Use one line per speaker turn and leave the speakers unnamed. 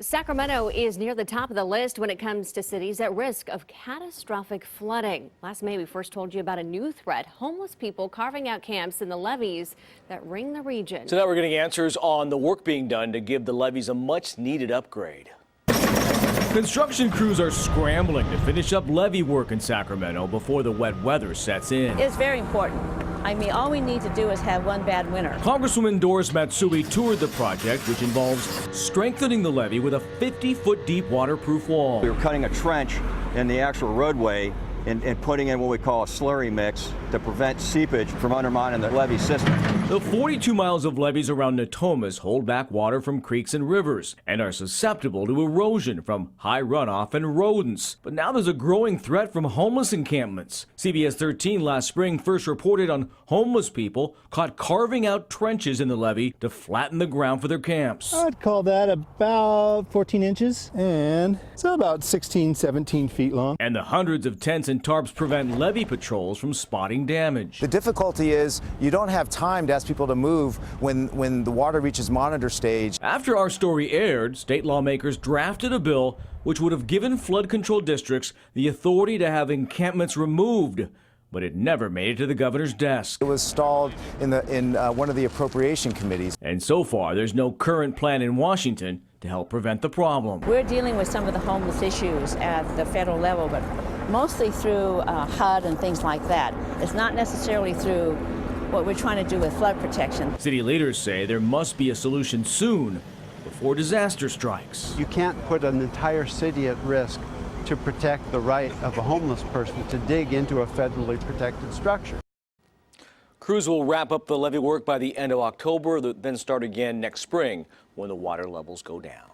Sacramento is near the top of the list when it comes to cities at risk of catastrophic flooding. Last May, we first told you about a new threat: homeless people carving out camps in the levees that ring the region.
So now we're getting answers on the work being done to give the levees a much needed upgrade. Construction crews are scrambling to finish up levee work in Sacramento before the wet weather sets in.
It's very important. I mean, all we need to do is have one bad winter.
Congresswoman Doris Matsui toured the project, which involves strengthening the levee with a 50-foot deep waterproof wall.
We were cutting a trench in the actual roadway and putting in what we call a slurry mix to prevent seepage from undermining the levee system.
The 42 miles of levees around Natomas hold back water from creeks and rivers and are susceptible to erosion from high runoff and rodents. But now there's a growing threat from homeless encampments. CBS 13 last spring first reported on homeless people caught carving out trenches in the levee to flatten the ground for their camps.
I'd call that about 14 inches, and it's about 16, 17 feet long.
And the hundreds of tents and tarps prevent levee patrols from spotting damage.
The difficulty is you don't have time to ask people to move when the water reaches monitor stage.
After our story aired, state lawmakers drafted a bill which would have given flood control districts the authority to have encampments removed, but it never made it to the governor's desk.
It was stalled in one of the appropriation committees.
And so far, there's no current plan in Washington to help prevent the problem.
We're dealing with some of the homeless issues at the federal level, but mostly through HUD and things like that. It's not necessarily through what we're trying to do with flood protection.
City leaders say there must be a solution soon before disaster strikes.
You can't put an entire city at risk to protect the right of a homeless person to dig into a federally protected structure.
Crews will wrap up the levee work by the end of October, then start again next spring when the water levels go down.